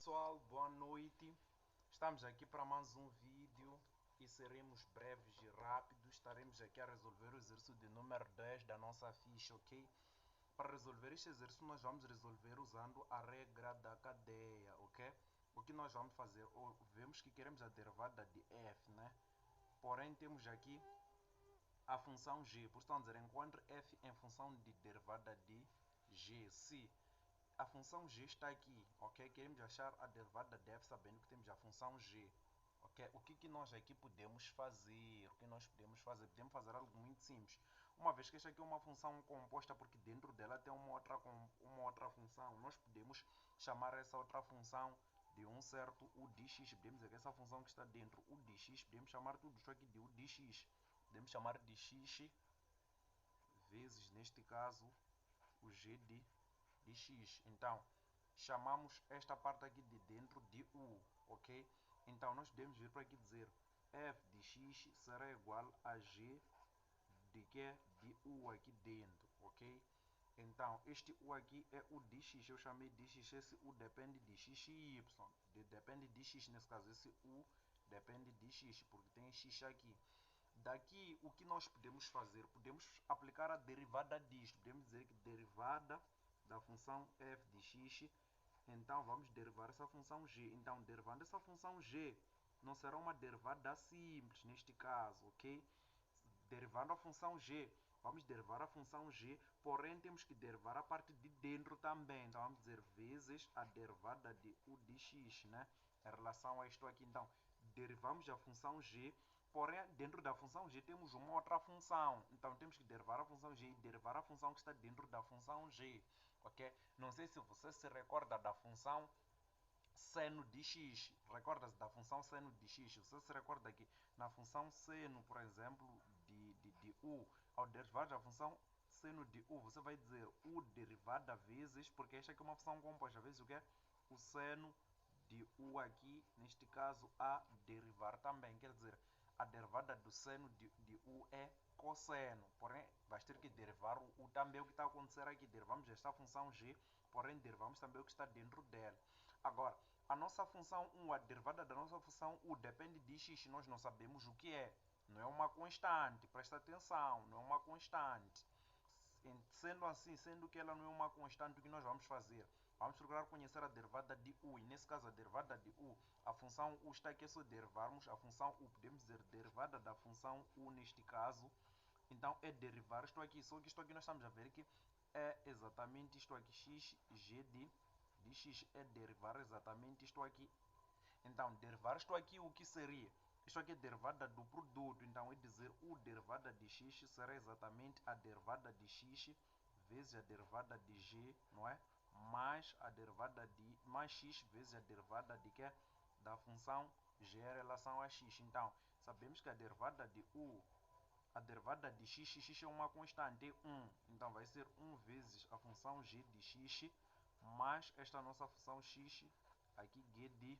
Pessoal, boa noite. Estamos aqui para mais um vídeo e seremos breves e rápidos. Estaremos aqui a resolver o exercício de número 10 da nossa ficha, ok? Para resolver este exercício, nós vamos resolver usando a regra da cadeia, ok? O que nós vamos fazer? Vemos que queremos a derivada de f, né? Porém, temos aqui a função g. Por isso, estamos a dizer, encontre f em função de derivada de g. Se a função g está aqui, ok? Queremos achar a derivada de f sabendo que temos a função g, ok? O que nós aqui podemos fazer? O que nós podemos fazer? Podemos fazer algo muito simples. Uma vez que esta aqui é uma função composta, porque dentro dela tem uma outra função, nós podemos chamar essa outra função de um certo u de x. Podemos dizer que essa função que está dentro, u de x, podemos chamar tudo isso aqui de u de x. Podemos chamar de x vezes, neste caso, o g de x. Então, chamamos esta parte aqui de dentro de u, ok? Então, nós podemos vir para aqui dizer f de x será igual a g de que? De u aqui dentro, ok? Então, este u aqui é o de x, eu chamei de x, esse u depende de x e y, depende de x, nesse caso, esse u depende de x, porque tem x aqui. Daqui, o que nós podemos fazer? Podemos aplicar a derivada disto. Podemos dizer que derivada da função f de x, então vamos derivar essa função g. Então, derivando essa função g, não será uma derivada simples neste caso, ok? Derivando a função g, vamos derivar a função g, porém temos que derivar a parte de dentro também. Então, vamos dizer vezes a derivada de u de x, né? Em relação a isto aqui, então, derivamos a função g, porém, dentro da função g temos uma outra função. Então, temos que derivar a função g e derivar a função que está dentro da função g. Ok? Não sei se você se recorda da função seno de x. Recorda-se da função seno de x. Você se recorda que na função seno, por exemplo, de u, ao derivar a função seno de u, você vai dizer u derivada vezes, porque esta aqui é uma função composta, vezes o que é? O seno de u aqui, neste caso, a derivar também. Quer dizer, a derivada do seno de u é cosseno. Porém, vais ter que derivar o u também. O que está a acontecer aqui? Derivamos esta função g, porém, derivamos também o que está dentro dela. Agora, a nossa função u, a derivada da nossa função u, depende de x. Nós não sabemos o que é. Não é uma constante. Presta atenção, não é uma constante. Sendo assim, sendo que ela não é uma constante, o que nós vamos fazer? Vamos procurar conhecer a derivada de u, e nesse caso a derivada de u, a função u está aqui, é só derivarmos a função u, podemos dizer derivada da função u neste caso, então é derivar isto aqui, só que isto aqui nós estamos a ver que é exatamente isto aqui, x, g de x, é derivar exatamente isto aqui. Então, derivar isto aqui, o que seria? Isto aqui é derivada do produto, então é dizer u derivada de x será exatamente a derivada de x vezes a derivada de g, não é? Mais a derivada de mais x vezes a derivada de que? Da função g em relação a x. Então, sabemos que a derivada de u, a derivada de x é uma constante, é 1. Então, vai ser 1 vezes a função g de x mais esta nossa função x aqui, g de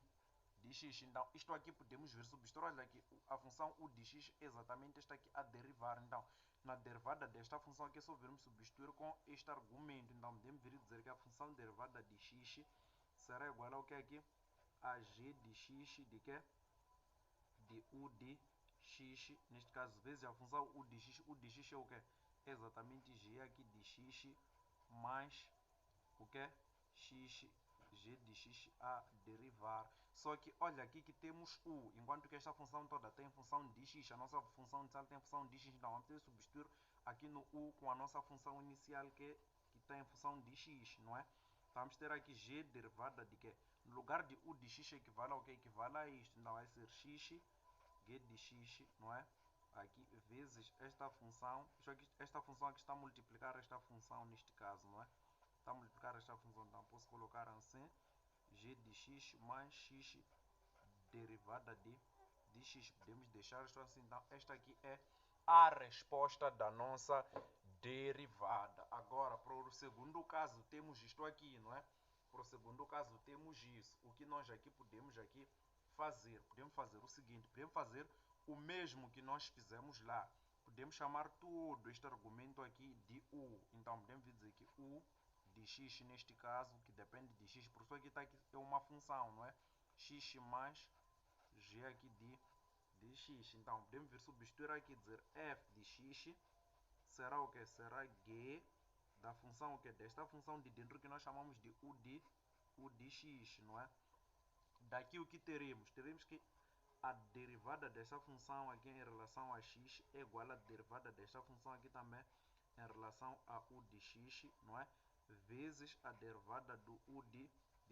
x. Então, isto aqui podemos ver substituir. Olha aqui, a função u de x é exatamente esta aqui a derivar. Então, na derivada desta função aqui é só vermos substituir com este argumento. Então, podemos vir dizer que a função derivada de x será igual ao que aqui? A g de x de que? De u de x, neste caso, vezes a função u de x é o que? É exatamente g aqui de x mais o que? X, g de x a derivar. Só que olha aqui que temos u, enquanto que esta função toda tem função de x, a nossa função inicial tem função de x, então vamos ter que substituir aqui no u com a nossa função inicial que tem função de x, não é? Então, vamos ter aqui g derivada de que? No lugar de u de x equivale ao que? Equivale a isto, então vai ser x, g de x, não é? Aqui vezes esta função, esta função aqui está a multiplicar esta função neste caso, não é? Está a multiplicar esta função, então posso colocar assim, g de x mais x derivada de x. Podemos deixar isto assim, então esta aqui é a resposta da nossa derivada. Agora, para o segundo caso, temos isto aqui, não é? Para o segundo caso, temos isso. O que nós aqui podemos fazer? Podemos fazer o seguinte, podemos fazer o mesmo que nós fizemos lá. Podemos chamar todo este argumento aqui de u. Então, podemos dizer que u de x neste caso, que depende de x, por isso aqui está aqui, é uma função, não é? X mais g aqui de x. Então, podemos vir substituir aqui e dizer f de x será o que? Será g da função o que? Desta função de dentro que nós chamamos de u de x, não é? Daqui o que teremos? Teremos que a derivada desta função aqui em relação a x é igual à derivada desta função aqui também em relação a u de x, não é? Vezes a derivada do u de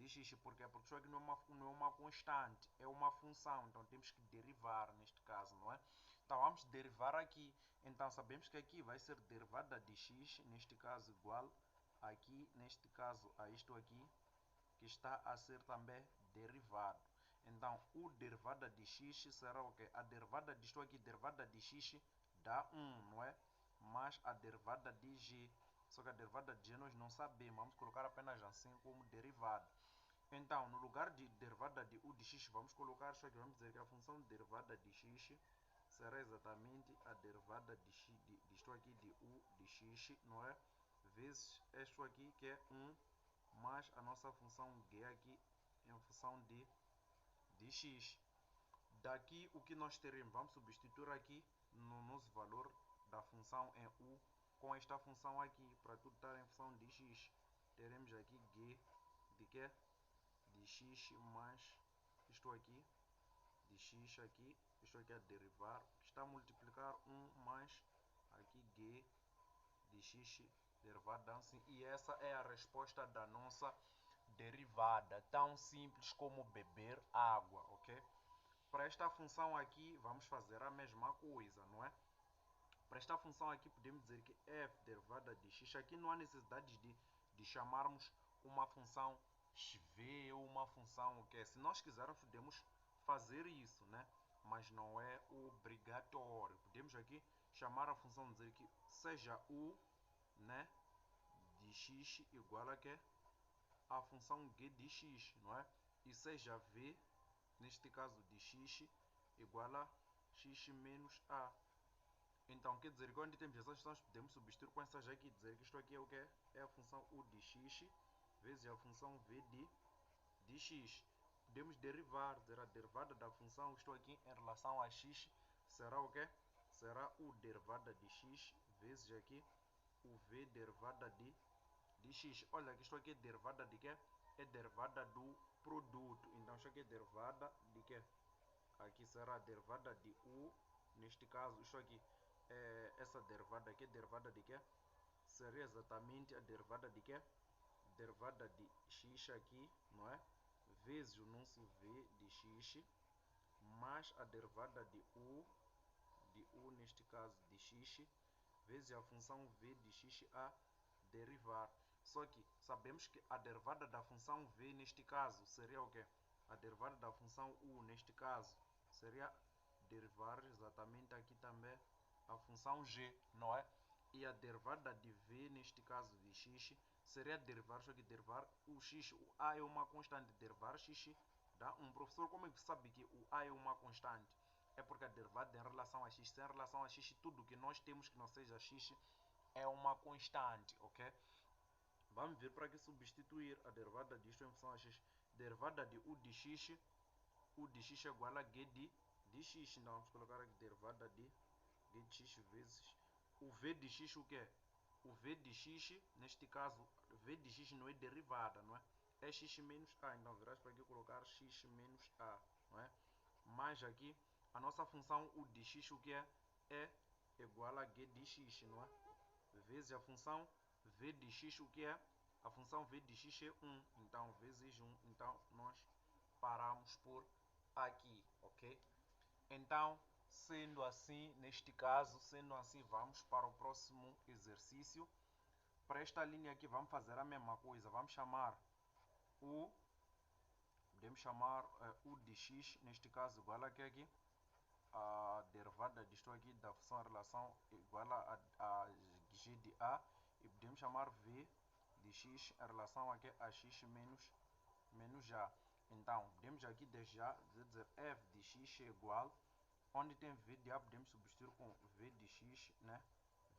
x. Por quê? Porque isso aqui não é uma constante, é uma função. Então temos que derivar neste caso, não é? Então vamos derivar aqui. Então sabemos que aqui vai ser derivada de x, neste caso igual aqui, neste caso a isto aqui, que está a ser também derivado. Então, o derivada de x será o quê? A derivada disto aqui, derivada de x dá 1, não é? Mais a derivada de g. Só que a derivada de g nós não sabemos, vamos colocar apenas assim como derivada. Então, no lugar de derivada de u de x, vamos colocar isso aqui, vamos dizer que a função derivada de x será exatamente a derivada disto aqui de u de x, não é? Vezes isto aqui que é 1 mais a nossa função g aqui em função de x. Daqui o que nós teremos, vamos substituir aqui no nosso valor da função em u com esta função aqui, para tudo estar em função de x. Teremos aqui g de que? De x mais isto aqui, de x aqui, isto aqui a derivar, está a multiplicar 1 mais aqui g de x derivada assim, e essa é a resposta da nossa derivada, tão simples como beber água, ok? Para esta função aqui, vamos fazer a mesma coisa, não é? Para esta função aqui, podemos dizer que f derivada de x, aqui não há necessidade de chamarmos uma função v ou uma função o que. Se nós quisermos, podemos fazer isso, né? Mas não é obrigatório. Podemos aqui chamar a função, dizer que seja u, né, de x igual a que? A função g de x, não é? E seja v, neste caso de x, igual a x menos a. Então, quer dizer, quando temos essas funções, podemos substituir com essas aqui, dizer que isto aqui é o que? É a função u de x vezes a função v de x. Podemos derivar, dizer a derivada da função, isto aqui em relação a x, será o que? Será u derivada de x vezes aqui o v derivada de x. Olha, que isto aqui é derivada de quê? É derivada do produto. Então, isto aqui é derivada de quê? Aqui será a derivada de u. Neste caso, isto aqui, essa derivada aqui é derivada de quê? Seria exatamente a derivada de quê? Derivada de x aqui, não é? Vezes o nosso v de x, mais a derivada de u neste caso de x, vezes a função v de x a derivar. Só que sabemos que a derivada da função v neste caso seria o quê? A derivada da função u neste caso seria derivar exatamente aqui também a função g, não é? E a derivada de v neste caso de x seria derivar, só que derivar o x, o a é uma constante, derivar x dá 1. Professor, como é que sabe que o a é uma constante? É porque a derivada em relação a x, em relação a x, tudo que nós temos que não seja x é uma constante, ok? Vamos vir para aqui substituir a derivada disto em função a x. Derivada de u de x é igual a g de x. Então vamos colocar aqui derivada de g de x vezes o v de x, o que é? O v de x, neste caso, v de x não é derivada, não é? É x menos a. Então virás para aqui colocar x menos a, não é? Mais aqui, a nossa função u de x, o que é? É igual a g de x, não é? Vezes a função v de x, o que é? A função v de x é 1, então vezes 1, então nós paramos por aqui, ok? Então, sendo assim, neste caso, sendo assim, vamos para o próximo exercício. Para esta linha aqui, vamos fazer a mesma coisa, vamos chamar u, podemos chamar u de x, neste caso, igual a que aqui? A derivada disto aqui da função relação igual a g de a, e podemos chamar v de x em relação aqui a x menos a. Então, podemos aqui desde já dizer f de x é igual, onde tem v de a podemos substituir com v de x, né?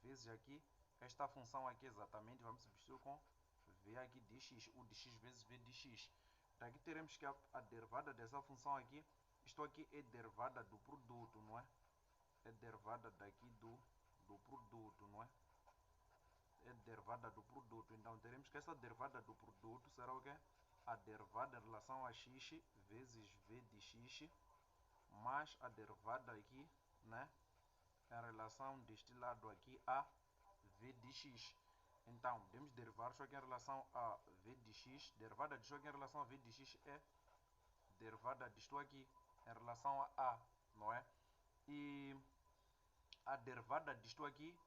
Vezes aqui, esta função aqui exatamente, vamos substituir com v v aqui de x, u de x vezes v de x. Daqui teremos que a derivada dessa função aqui, isto aqui é derivada do produto, não é? É derivada daqui do produto, não é? É derivada do produto. Então teremos que essa derivada do produto será o quê? A derivada em relação a x vezes v de x, mais a derivada aqui, né? Em relação deste lado aqui a v de x. Então, podemos derivar isso aqui em relação a v de x. Derivada disto aqui em relação a v de x é derivada disto aqui em relação a, não é? E a derivada disto aqui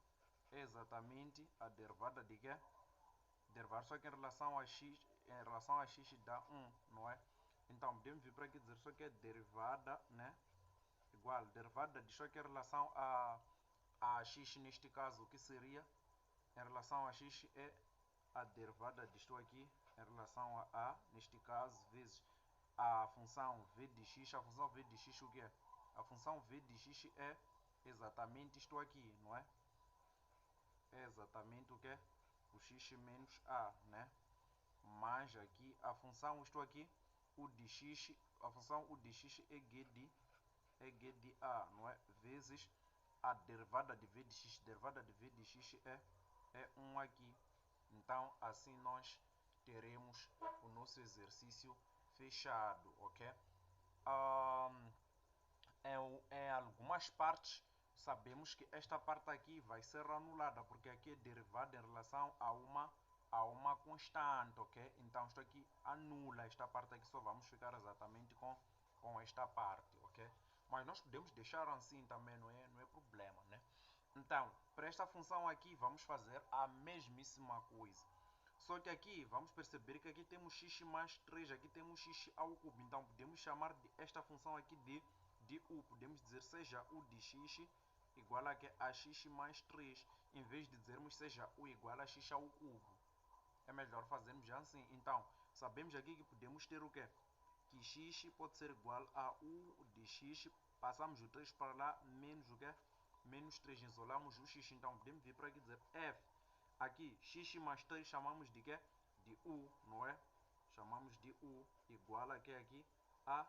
é exatamente a derivada de quê? Derivar isso aqui em relação a x dá 1, não é? Então, podemos vir para aqui dizer isso aqui é derivada, né? Igual, derivada disto aqui em relação a x neste caso, o que seria em relação a x é a derivada disto aqui em relação a neste caso, vezes a função v de x. A função v de x o que é? A função v de x é exatamente isto aqui, não é? É exatamente o que é? O x menos a, né? Mais aqui, a função isto aqui, u de x, a função u de x é g de a, não é? Vezes a derivada de v de x. Derivada de v de x é 1 aqui. Então, assim nós teremos o nosso exercício fechado, ok? Em algumas partes, sabemos que esta parte aqui vai ser anulada, porque aqui é derivada em relação a uma constante, ok? Então, isto aqui anula esta parte aqui, só vamos ficar exatamente com esta parte, ok? Mas nós podemos deixar assim também, não é problema, né? Então, para esta função aqui, vamos fazer a mesmíssima coisa. Só que aqui, vamos perceber que aqui temos x mais 3, aqui temos x ao cubo. Então, podemos chamar esta função aqui de u. Podemos dizer seja u de x igual a x mais 3, em vez de dizermos seja u igual a x ao cubo. É melhor fazermos assim. Então, sabemos aqui que podemos ter o quê? Que x pode ser igual a u de x, passamos o 3 para lá, menos o quê? Menos 3, isolamos o x. Então, podemos vir para aqui dizer f. Aqui, x mais 3 chamamos de quê? De u, não é? Chamamos de u igual a quê aqui? A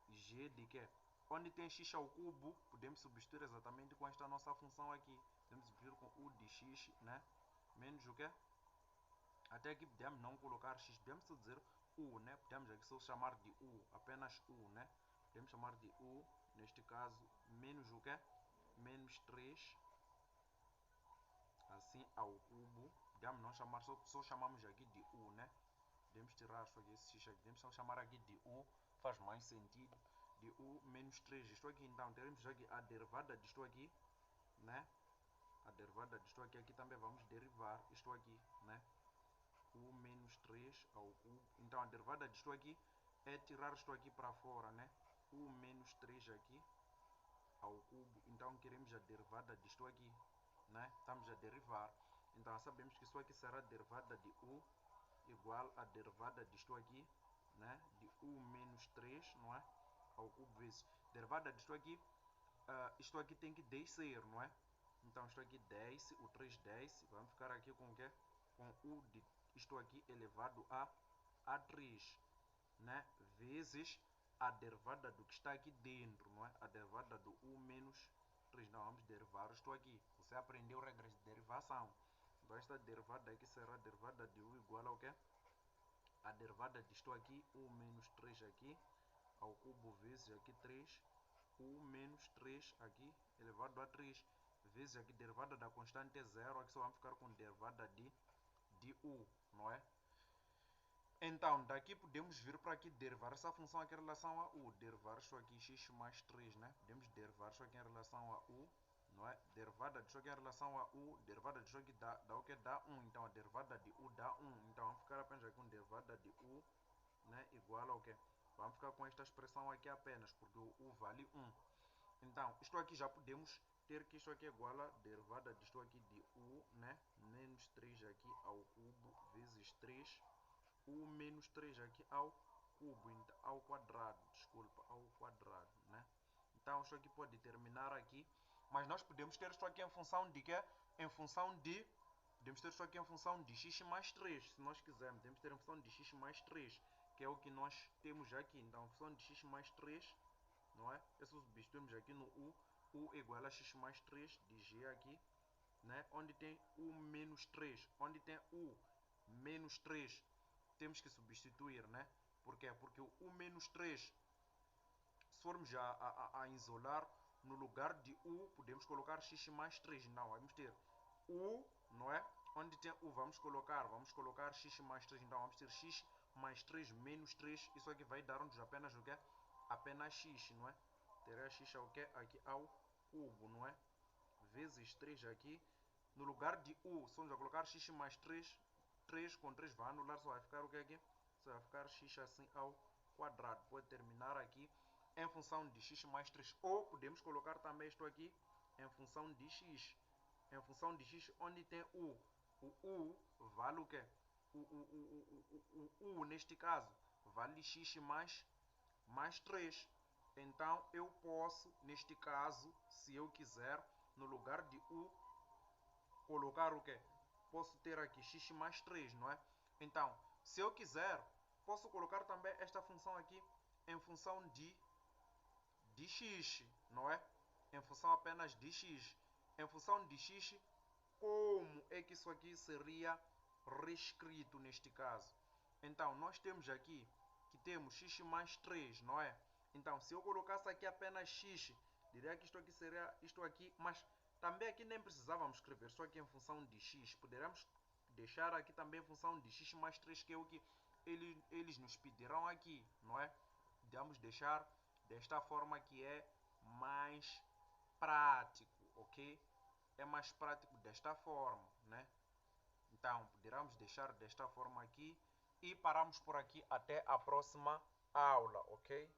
g de quê? Onde tem x ao cubo, podemos substituir exatamente com esta nossa função aqui. Podemos substituir com u de x, né? Menos o quê? Até aqui podemos não colocar x, podemos só dizer u, né? Podemos aqui só chamar de u, apenas u, né? Podemos chamar de u, neste caso, menos o quê? Menos 3, assim, ao cubo. Podemos não chamar, só chamamos aqui de u, né? Podemos tirar só aqui esse x aqui, podemos só chamar aqui de u, faz mais sentido. De u menos 3, isto aqui, então, teremos aqui a derivada disto aqui, né? A derivada disto aqui também vamos derivar isto aqui, né? U menos 3 ao cubo. Então, a derivada disto aqui é tirar isto aqui para fora, né? U menos 3 aqui ao cubo. Então, queremos a derivada disto aqui, né? Estamos a derivar. Então, sabemos que isso aqui será a derivada de u igual a derivada disto aqui, né? De u menos 3, não é? Ao cubo vezes derivada disto aqui. Isto aqui tem que descer, não é? Então, isto aqui desce, o 3 desce. Vamos ficar aqui com o quê? Com u de isto aqui elevado a 3, né? Vezes a derivada do que está aqui dentro, não é? A derivada do u menos 3. Não, vamos derivar isto aqui. Você aprendeu regras de derivação. Então, esta derivada aqui será a derivada de u igual ao quê? A derivada disto aqui, u menos 3 aqui, ao cubo vezes aqui 3, u menos 3 aqui, elevado a 3, vezes aqui, derivada da constante é 0, aqui só vamos ficar com derivada de u, não é? Então, daqui podemos vir para aqui derivar essa função aqui em relação a u. Derivar isso aqui, x mais 3, né? Podemos derivar isso aqui em relação a u, não é? Derivada disso aqui em relação a u, derivada disso aqui dá o que? Dá 1. Então, a derivada de u dá 1. Então, vamos ficar apenas aqui com derivada de u, né? Igual ao que? Vamos ficar com esta expressão aqui apenas, porque o u vale 1. Então, isto aqui já podemos ter que isto aqui é igual a derivada disto aqui de u, né? Menos 3 aqui ao cubo vezes 3. U menos 3 aqui ao cubo, ao quadrado, desculpa, ao quadrado, né? Então, isso aqui pode terminar aqui, mas nós podemos ter isto aqui em função de quê? Em função de podemos ter isso aqui em função de x mais 3, se nós quisermos, podemos ter em função de x mais 3, que é o que nós temos aqui. Então, em função de x mais 3, não é? É só substituirmos aqui no u igual a x mais 3 de g aqui, né? Onde tem u menos 3, onde tem u menos 3, temos que substituir, né? Por quê? Porque o u menos 3, se formos a isolar, no lugar de u, podemos colocar x mais 3. Não, vamos ter u, não é? Onde tem u, vamos colocar x mais 3. Então, vamos ter x mais 3 menos 3. Isso aqui vai dar-nos apenas o quê? Apenas x, não é? Terá x ao quê? Aqui ao cubo, não é? Vezes 3 aqui. No lugar de u, se vamos a colocar x mais 3, 3 com 3 vai anular, só vai ficar o que aqui? Só vai ficar x assim ao quadrado. Pode terminar aqui em função de x mais 3. Ou podemos colocar também isto aqui em função de x. Em função de x, onde tem u. O u vale o quê? O u neste caso vale x mais 3. Então eu posso, neste caso, se eu quiser, no lugar de u, colocar o quê? Posso ter aqui x mais 3, não é? Então, se eu quiser, posso colocar também esta função aqui em função de x, não é? Em função apenas de x. Em função de x, como é que isso aqui seria reescrito neste caso? Então, nós temos aqui que temos x mais 3, não é? Então, se eu colocasse aqui apenas x, diria que isto aqui seria isto aqui, mas também aqui nem precisávamos escrever só aqui em função de x. Poderíamos deixar aqui também em função de x mais 3, que é o que eles nos pedirão aqui, não é? Podemos deixar desta forma que é mais prático, ok? É mais prático desta forma, né? Então, poderíamos deixar desta forma aqui e paramos por aqui até a próxima aula, ok?